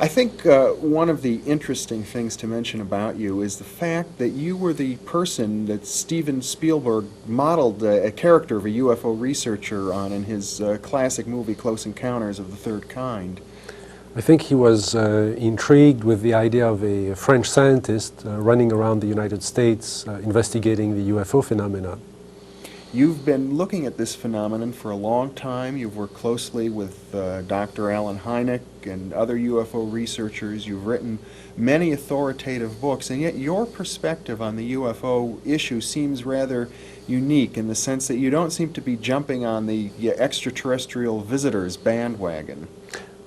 I think one of the interesting things to mention about you is the fact that you were the person that Steven Spielberg modeled a character of a UFO researcher on in his classic movie Close Encounters of the Third Kind. I think he was intrigued with the idea of a French scientist running around the United States investigating the UFO phenomenon. You've been looking at this phenomenon for a long time. You've worked closely with Dr. Alan Hynek and other UFO researchers. You've written many authoritative books, and yet your perspective on the UFO issue seems rather unique in the sense that you don't seem to be jumping on the extraterrestrial visitors bandwagon.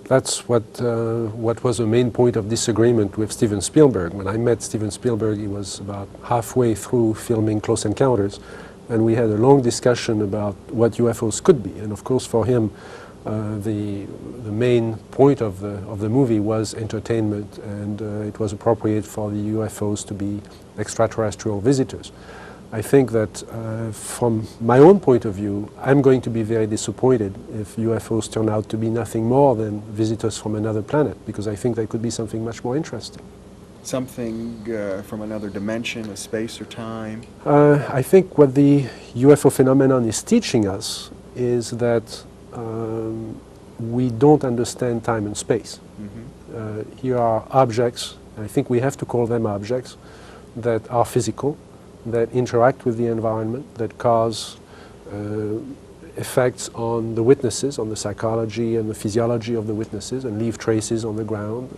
That's what was the main point of disagreement with Steven Spielberg. When I met Steven Spielberg, he was about halfway through filming Close Encounters, and we had a long discussion about what UFOs could be. And of course, for him, the main point of the movie was entertainment, and it was appropriate for the UFOs to be extraterrestrial visitors. I think that from my own point of view, I'm going to be very disappointed if UFOs turn out to be nothing more than visitors from another planet, because I think they could be something much more interesting. Something from another dimension of space or time? I think what the UFO phenomenon is teaching us is that we don't understand time and space. Mm-hmm. Here are objects, and I think we have to call them objects, that are physical, that interact with the environment, that cause effects on the witnesses, on the psychology and the physiology of the witnesses, and leave traces on the ground,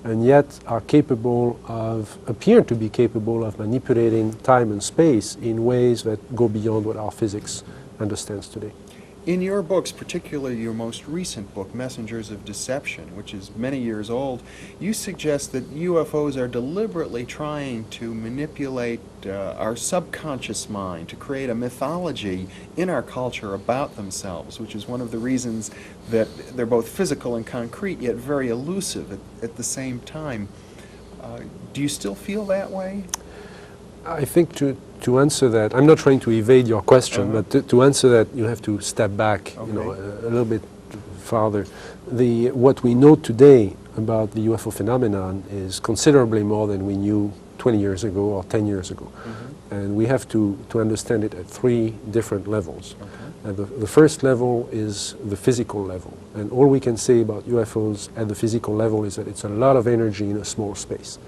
and yet are capable of, appear to be capable of manipulating time and space in ways that go beyond what our physics understands today. In your books, particularly your most recent book, Messengers of Deception, which is many years old, you suggest that UFOs are deliberately trying to manipulate our subconscious mind to create a mythology in our culture about themselves, which is one of the reasons that they're both physical and concrete, yet very elusive at the same time. Do you still feel that way? I think to answer that, I'm not trying to evade your question, but to answer that, you have to step back, okay, a little bit farther. What we know today about the UFO phenomenon is considerably more than we knew 20 years ago or 10 years ago. Mm-hmm. And we have to understand it at three different levels. Okay. And the first level is the physical level. And all we can say about UFOs at the physical level is that it's a lot of energy in a small space.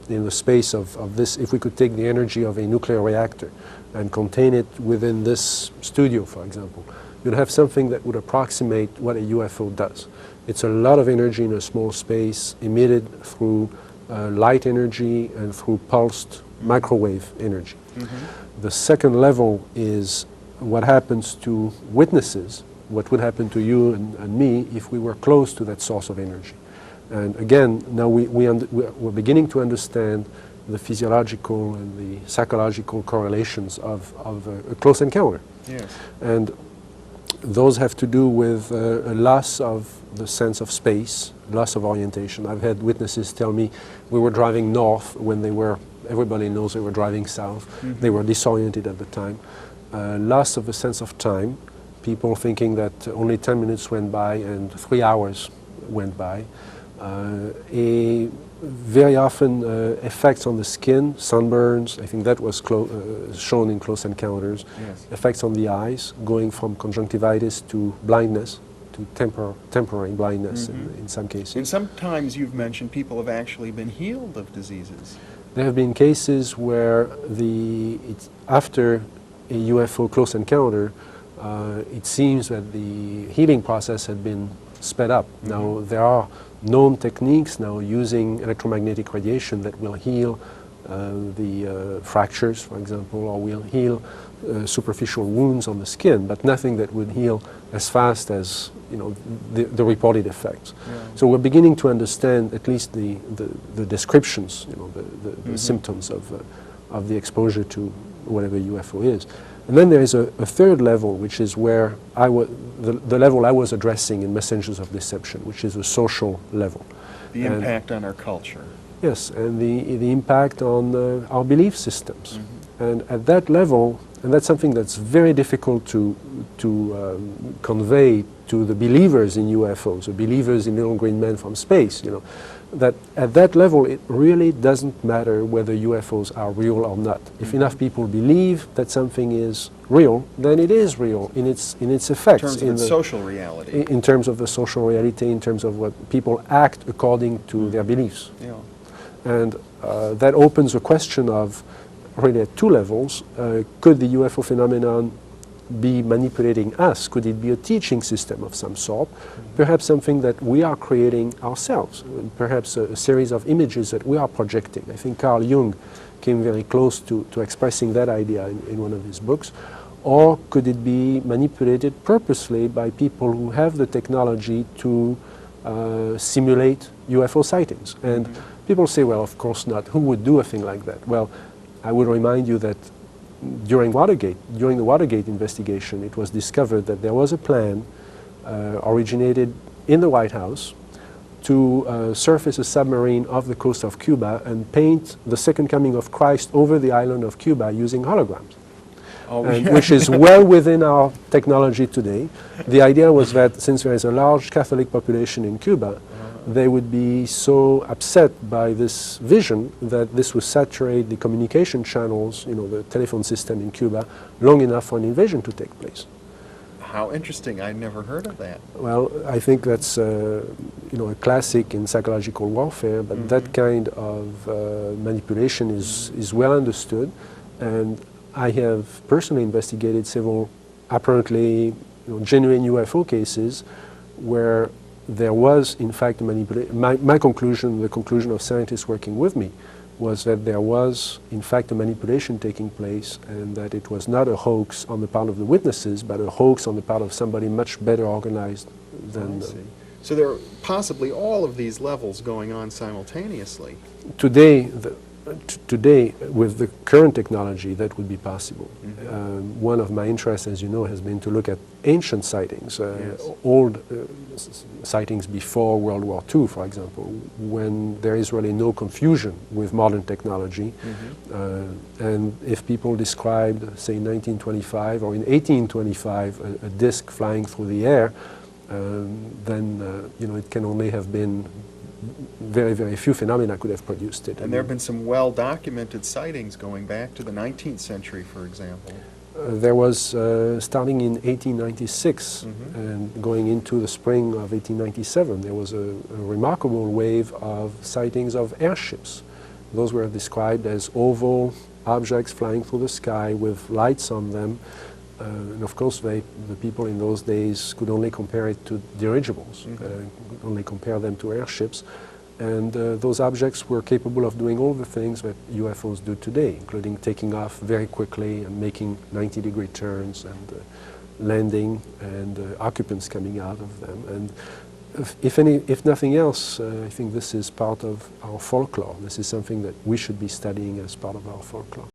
In the space of this, if we could take the energy of a nuclear reactor and contain it within this studio, for example, you'd have something that would approximate what a UFO does. It's a lot of energy in a small space emitted through light energy and through pulsed microwave energy. Mm-hmm. The second level is what happens to witnesses, what would happen to you and me if we were close to that source of energy. And again, now we're beginning to understand the physiological and the psychological correlations of a close encounter. Yes. And those have to do with a loss of the sense of space, loss of orientation. I've had witnesses tell me we were driving north when everybody knows they were driving south. Mm-hmm. They were disoriented at the time. Loss of a sense of time, people thinking that only 10 minutes went by and 3 hours went by. Very often effects on the skin, sunburns. I think that was shown in Close Encounters. Yes. Effects on the eyes, going from conjunctivitis to blindness, to temporary blindness. Mm-hmm. in some cases. And sometimes you've mentioned people have actually been healed of diseases. There have been cases where after a UFO close encounter, it seems that the healing process had been sped up. Mm-hmm. Now there are known techniques now using electromagnetic radiation that will heal the fractures, for example, or will heal superficial wounds on the skin, but nothing that would heal as fast as the reported effects. Yeah. So we're beginning to understand at least the descriptions, the mm-hmm. symptoms of the exposure to whatever UFO is. And then there is a third level, which is where the level I was addressing in Messengers of Deception, which is a social level. The impact on our culture. Yes, and the impact on our belief systems. Mm-hmm. And at that level, and that's something that's very difficult to convey to the believers in UFOs, the believers in little green men from space. that at that level it really doesn't matter whether UFOs are real or not. If enough people believe that something is real, then it is real in its effects. In terms of its social reality. In terms of the social reality, in terms of what people act according to their beliefs. Yeah. And that opens a question of, really at two levels, could the UFO phenomenon be manipulating us? Could it be a teaching system of some sort? Perhaps something that we are creating ourselves, perhaps a series of images that we are projecting. I think Carl Jung came very close to expressing that idea in one of his books. Or could it be manipulated purposely by people who have the technology to simulate UFO sightings? And people say, well, of course not. Who would do a thing like that? Well, I would remind you that during the Watergate investigation, it was discovered that there was a plan originated in the White House to surface a submarine off the coast of Cuba and paint the second coming of Christ over the island of Cuba using holograms. Which is well within our technology today. The idea was that since there is a large Catholic population in Cuba, they would be so upset by this vision that this would saturate the communication channels, the telephone system in Cuba, long enough for an invasion to take place. How interesting. I'd never heard of that. Well, I think that's a classic in psychological warfare, but that kind of manipulation is well understood. And I have personally investigated several apparently genuine UFO cases where there was in fact a manipulation. My conclusion, the conclusion of scientists working with me, was that there was in fact a manipulation taking place, and that it was not a hoax on the part of the witnesses, but a hoax on the part of somebody much better organized than... So there are possibly all of these levels going on simultaneously. Today, with the current technology, that would be possible. One of my interests, as you know, has been to look at ancient sightings, old sightings before World War II, for example, when there is really no confusion with modern technology. And if people described, say, in 1925 or in 1825, a disc flying through the air, then it can only have been very, very few phenomena could have produced it. And there have been some well-documented sightings going back to the 19th century, for example. There was, starting in 1896 and going into the spring of 1897, there was a remarkable wave of sightings of airships. Those were described as oval objects flying through the sky with lights on them. And of course, the people in those days could only compare it to dirigibles, could only compare them to airships. And those objects were capable of doing all the things that UFOs do today, including taking off very quickly and making 90-degree turns and landing and occupants coming out of them. And if nothing else, I think this is part of our folklore. This is something that we should be studying as part of our folklore.